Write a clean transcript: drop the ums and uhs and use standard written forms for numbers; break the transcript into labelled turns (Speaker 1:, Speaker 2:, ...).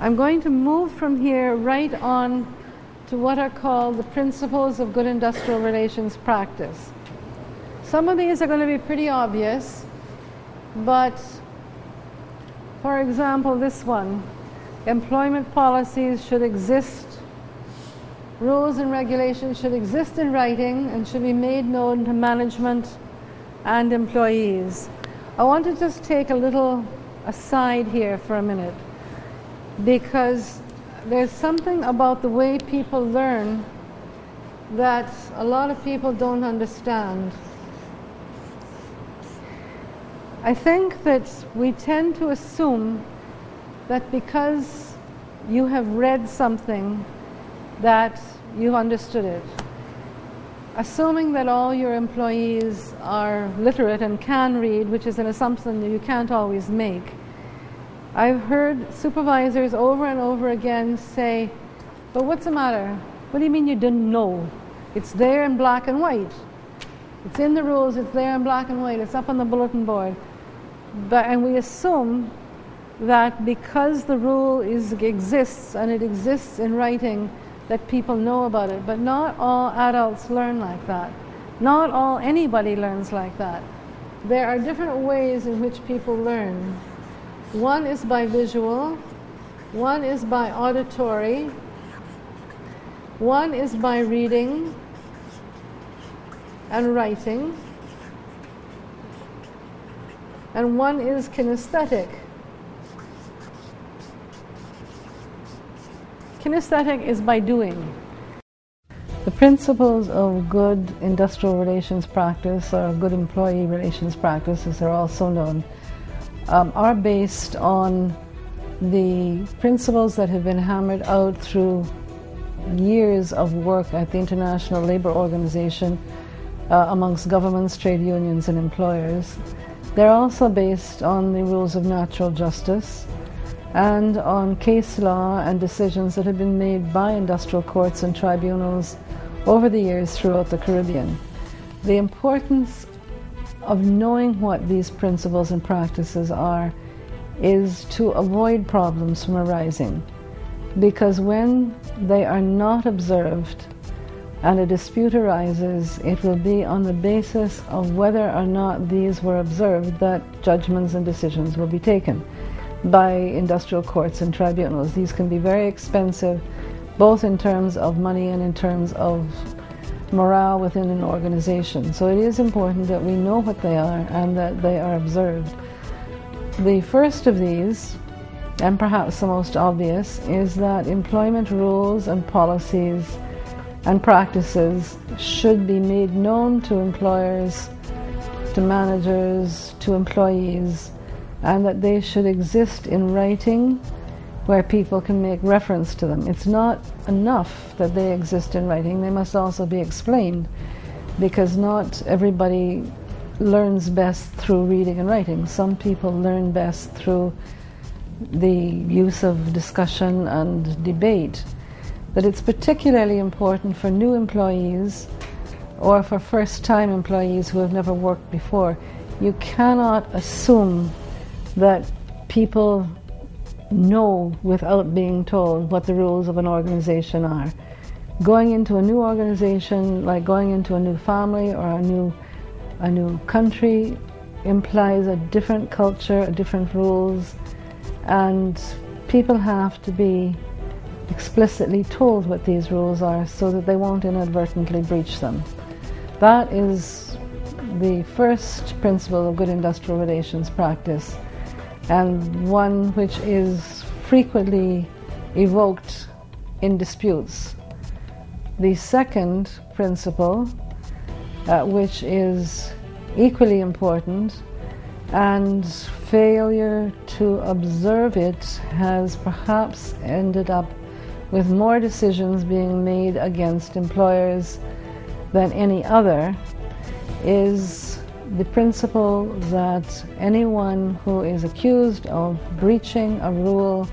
Speaker 1: I'm going to move from here right on to what are called the principles of good industrial relations practice. Some of these are going to be pretty obvious, but for example, this one, employment policies should exist, rules and regulations should exist in writing and should be made known to management and employees. I want to just take a little aside here for a minute, because there's something about the way people learn that a lot of people don't understand. I think that we tend to assume that because you have read something that you understood it. Assuming that all your employees are literate and can read, which is an assumption that you can't always make. I've heard supervisors over and over again say, but what's the matter? What do you mean you didn't know? It's there in black and white. It's in the rules, it's there in black and white, it's up on the bulletin board. And we assume that because the rule exists and it exists in writing, that people know about it. But not all adults learn like that. Not all anybody learns like that. There are different ways in which people learn. One is by visual, one is by auditory, one is by reading and writing, and one is kinesthetic. Kinesthetic is by doing. The principles of good industrial relations practice, or good employee relations practice as they're also known, are based on the principles that have been hammered out through years of work at the International Labour Organization amongst governments, trade unions and employers. They're also based on the rules of natural justice and on case law and decisions that have been made by industrial courts and tribunals over the years throughout the Caribbean. The importance of knowing what these principles and practices are is to avoid problems from arising, because when they are not observed and a dispute arises, it will be on the basis of whether or not these were observed that judgments and decisions will be taken by industrial courts and tribunals. These can be very expensive, both in terms of money and in terms of morale within an organization. So it is important that we know what they are and that they are observed. The first of these, and perhaps the most obvious, is that employment rules and policies and practices should be made known to employers, to managers, to employees, and that they should exist in writing where people can make reference to them. It's not enough that they exist in writing, they must also be explained, because not everybody learns best through reading and writing. Some people learn best through the use of discussion and debate. But it's particularly important for new employees or for first-time employees who have never worked before. You cannot assume that people know without being told what the rules of an organization are. Going into a new organization, like going into a new family or a new country, implies a different culture, different rules, and people have to be explicitly told what these rules are so that they won't inadvertently breach them. That is the first principle of good industrial relations practice, and one which is frequently evoked in disputes. The second principle, which is equally important, and failure to observe it has perhaps ended up with more decisions being made against employers than any other, is the principle that anyone who is accused of breaching a rule